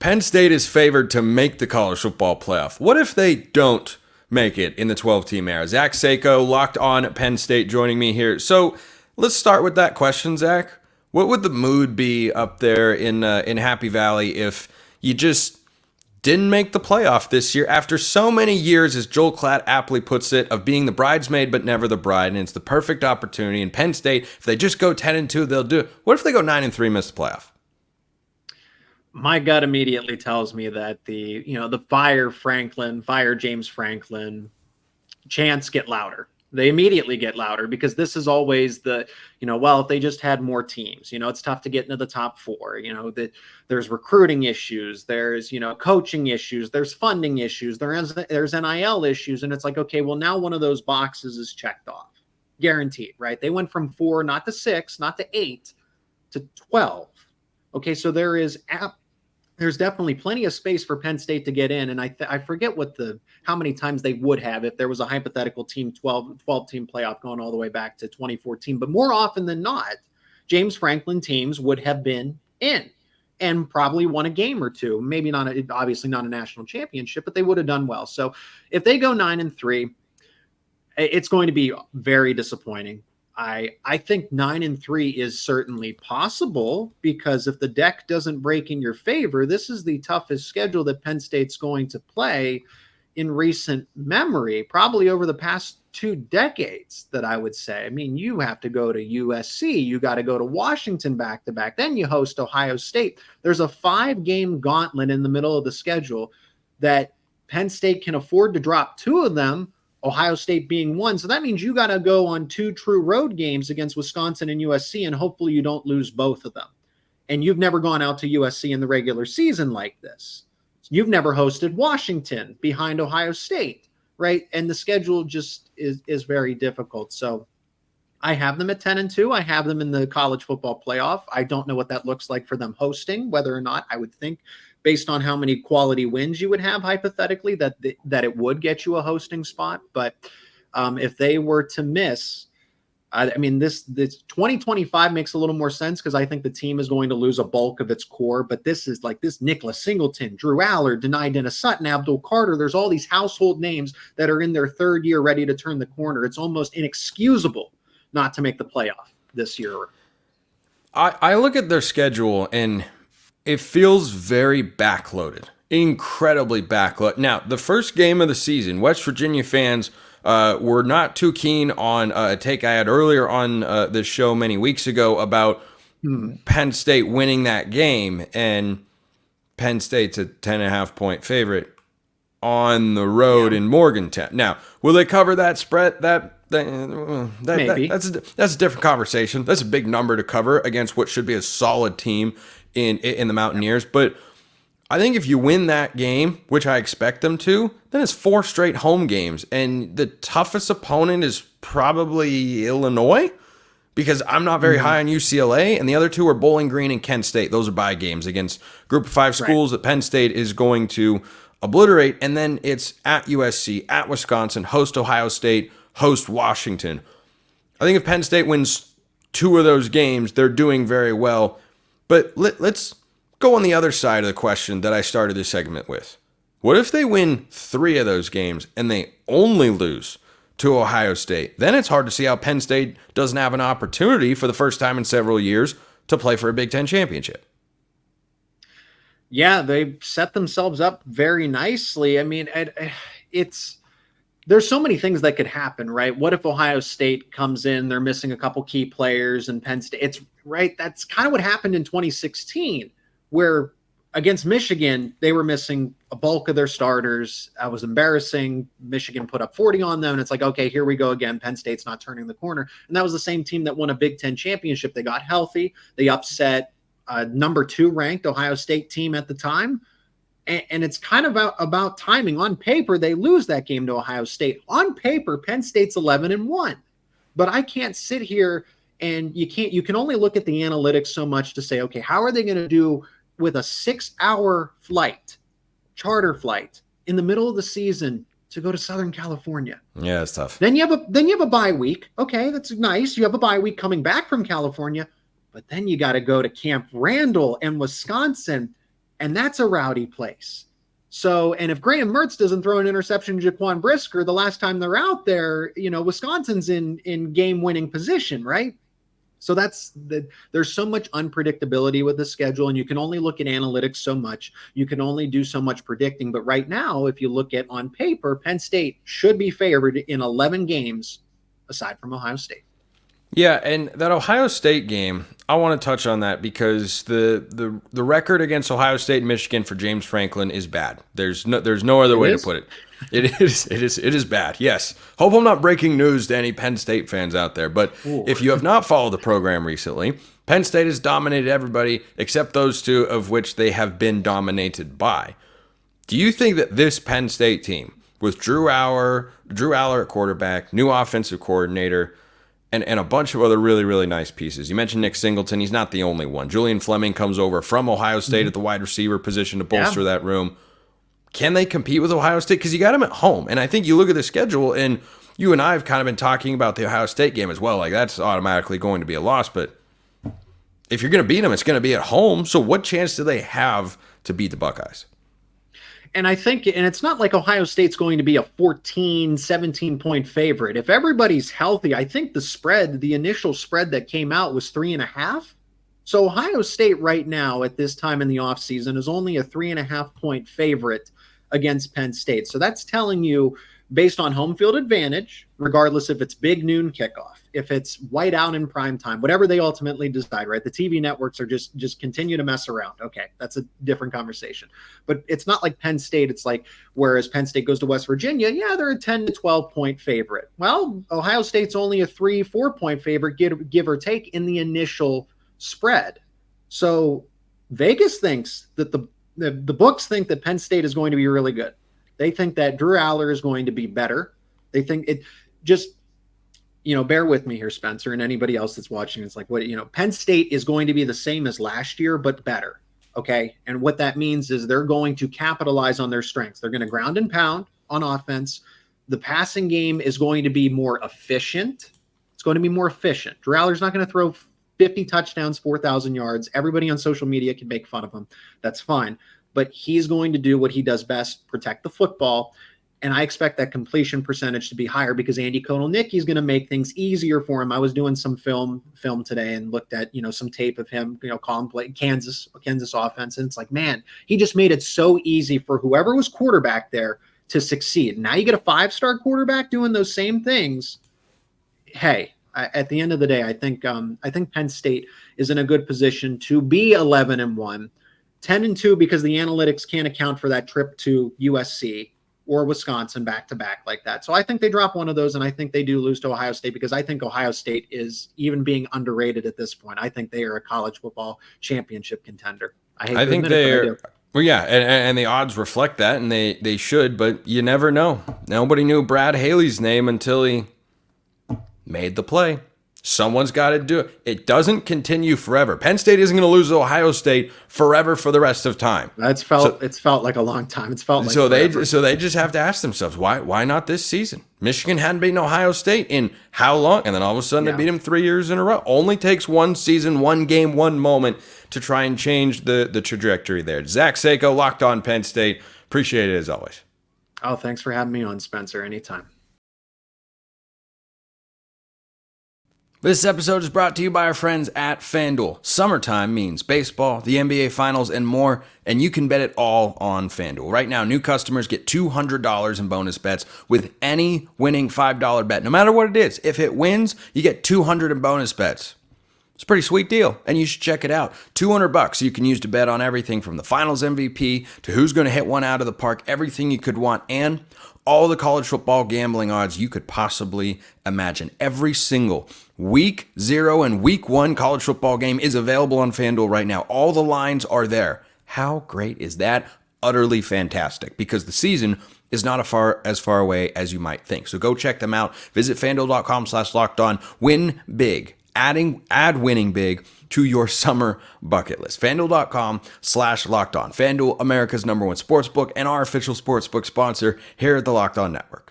Penn State is favored to make the college football playoff. What if they don't make it in the 12-team era? Zach Seyko, Locked On Penn State, joining me here. So let's start with that question, Zach. What would the mood be up there in Happy Valley if you just didn't make the playoff this year after so many years, as Joel Klatt aptly puts it, of being the bridesmaid but never the bride? And it's the perfect opportunity. And Penn State, if they just go 10-2, they'll do it. What if they go 9-3, miss the playoff? My gut immediately tells me that the fire James Franklin chants get louder. They immediately get louder because this is always if they just had more teams, it's tough to get into the top four, that there's recruiting issues, there's, coaching issues, there's funding issues, there's NIL issues. And it's like, okay, well, now one of those boxes is checked off, guaranteed, right? They went from 4, not to 6, not to 8 to 12. Okay. So there's definitely plenty of space for Penn State to get in. And I forget how many times they would have if there was a hypothetical 12-team playoff going all the way back to 2014. But more often than not, James Franklin teams would have been in and probably won a game or two. Maybe obviously not a national championship, but they would have done well. So if they go 9-3, it's going to be very disappointing. I think 9-3 is certainly possible because if the deck doesn't break in your favor, this is the toughest schedule that Penn State's going to play in recent memory, probably over the past 2 decades, that I would say. I mean, you have to go to USC, you got to go to Washington back-to-back, then you host Ohio State. There's a 5-game gauntlet in the middle of the schedule that Penn State can afford to drop 2 of them, Ohio State being 1. So that means you got to go on 2 true road games against Wisconsin and USC, and hopefully you don't lose both of them. And you've never gone out to USC in the regular season like this. You've never hosted Washington behind Ohio State, right? And the schedule just is very difficult. So I have them at 10-2. I have them in the college football playoff. I don't know what that looks like for them hosting, whether or not I would think, based on how many quality wins you would have hypothetically, that it would get you a hosting spot. But if they were to miss, this 2025 makes a little more sense because I think the team is going to lose a bulk of its core. But this is like this Nicholas Singleton, Drew Allard, Denai Dennis Sutton, Abdul Carter. There's all these household names that are in their 3rd year ready to turn the corner. It's almost inexcusable not to make the playoff this year. I look at their schedule and it feels very backloaded, incredibly backloaded. Now, the first game of the season, West Virginia fans were not too keen on a take I had earlier on the show many weeks ago about Penn State winning that game, and Penn State's a 10.5-point favorite on the road in Morgantown. Now, will they cover that spread? Maybe. That's a different conversation. That's a big number to cover against what should be a solid team in the Mountaineers. But I think if you win that game, which I expect them to, then it's 4 straight home games. And the toughest opponent is probably Illinois, because I'm not very high on UCLA. And the other 2 are Bowling Green and Kent State. Those are bye games against Group of 5 schools that Penn State is going to obliterate. And then it's at USC, at Wisconsin, host Ohio State, host Washington. I think if Penn State wins 2 of those games, they're doing very well. But let's go on the other side of the question that I started this segment with. What if they win 3 of those games and they only lose to Ohio State? Then it's hard to see how Penn State doesn't have an opportunity for the first time in several years to play for a Big Ten championship. Yeah, they set themselves up very nicely. I mean, there's so many things that could happen, right? What if Ohio State comes in, they're missing a couple key players, and Penn State, that's kind of what happened in 2016, where against Michigan, they were missing a bulk of their starters. That was embarrassing. Michigan put up 40 on them, and it's like, okay, here we go again. Penn State's not turning the corner. And that was the same team that won a Big Ten championship. They got healthy. They upset number 2 ranked Ohio State team at the time. And it's kind of about timing. On paper, they lose that game to Ohio State. On paper, Penn State's 11-1. But I can't sit here and you can only look at the analytics so much to say, okay, how are they going to do with a 6-hour charter flight in the middle of the season to go to Southern California? Yeah, it's tough. Then you have a bye week. Okay, that's nice. You have a bye week coming back from California, but then you got to go to Camp Randall and Wisconsin. and that's a rowdy place. So, and if Graham Mertz doesn't throw an interception to Jaquan Brisker the last time they're out there, Wisconsin's in game-winning position, right? So there's so much unpredictability with the schedule, and you can only look at analytics so much. You can only do so much predicting. But right now, if you look at on paper, Penn State should be favored in 11 games, aside from Ohio State. Yeah, and that Ohio State game, I want to touch on that because the record against Ohio State and Michigan for James Franklin is bad. There's no other way to put it. It is bad. Yes. Hope I'm not breaking news to any Penn State fans out there, but if you have not followed the program recently, Penn State has dominated everybody except those two of which they have been dominated by. Do you think that this Penn State team with Drew Aller at quarterback, new offensive coordinator, and a bunch of other really, really nice pieces. You mentioned Nick Singleton. He's not the only one. Julian Fleming comes over from Ohio State at the wide receiver position to bolster that room. Can they compete with Ohio State? Because you got them at home. And I think you look at the schedule, and you and I have kind of been talking about the Ohio State game as well. Like, that's automatically going to be a loss. But if you're going to beat them, it's going to be at home. So what chance do they have to beat the Buckeyes? And I think, and it's not like Ohio State's going to be a 14, 17-point favorite. If everybody's healthy, I think the initial spread that came out was 3.5. So Ohio State right now at this time in the offseason is only a 3.5-point favorite against Penn State. So that's telling you, based on home field advantage, regardless if it's big noon kickoff, if it's white out in prime time, whatever they ultimately decide, right? The TV networks are just continue to mess around. Okay, that's a different conversation. But it's not like Penn State. It's like, whereas Penn State goes to West Virginia, yeah, they're a 10 to 12-point favorite. Well, Ohio State's only a 3-4-point favorite, give or take, in the initial spread. So Vegas thinks that the books think that Penn State is going to be really good. They think that Drew Aller is going to be better. They think it just, bear with me here, Spencer, and anybody else that's watching. It's like, Penn State is going to be the same as last year, but better. Okay. And what that means is they're going to capitalize on their strengths. They're going to ground and pound on offense. The passing game is going to be more efficient. It's going to be more efficient. Drew Aller's not going to throw 50 touchdowns, 4,000 yards. Everybody on social media can make fun of him. That's fine. But he's going to do what he does best, protect the football. And I expect that completion percentage to be higher because Andy Kotelnicki is going to make things easier for him. I was doing some film today and looked at, some tape of him, calling play Kansas offense. And it's like, man, he just made it so easy for whoever was quarterback there to succeed. Now you get a 5-star quarterback doing those same things. Hey, at the end of the day, I think Penn State is in a good position to be 11-1, 10-2 because the analytics can't account for that trip to USC or Wisconsin back-to-back like that. So I think they drop one of those, and I think they do lose to Ohio State because I think Ohio State is even being underrated at this point. I think they are a college football championship contender. I think they are. Well, yeah, and the odds reflect that, and they should, but you never know. Nobody knew Brad Haley's name until he made the play. Someone's got to do it. It doesn't continue forever. Penn State isn't going to lose to Ohio State forever for the rest of time. It's felt like a long time. It's felt like so they just have to ask themselves why not this season? Michigan hadn't beaten Ohio State in how long, and then all of a sudden they beat them 3 years in a row. Only takes one season, one game, one moment to try and change the trajectory there. Zach Seyko, Locked On Penn State. Appreciate it as always. Oh, thanks for having me on, Spencer. Anytime. This episode is brought to you by our friends at FanDuel. Summertime means baseball, the NBA Finals, and more, and you can bet it all on FanDuel. Right now, new customers get $200 in bonus bets with any winning $5 bet, no matter what it is. If it wins, you get $200 in bonus bets. It's a pretty sweet deal, and you should check it out. $200 you can use to bet on everything from the Finals MVP to who's going to hit one out of the park, everything you could want, and all the college football gambling odds you could possibly imagine. Every single Week 0 and Week 1 college football game is available on FanDuel right now. All the lines are there. How great is that? Utterly fantastic, because the season is not as far away as you might think. So go check them out. Visit FanDuel.com/lockedon. Win big. Add winning big to your summer bucket list. FanDuel.com/lockedon. FanDuel, America's #1 sportsbook and our official sportsbook sponsor here at the Locked On Network.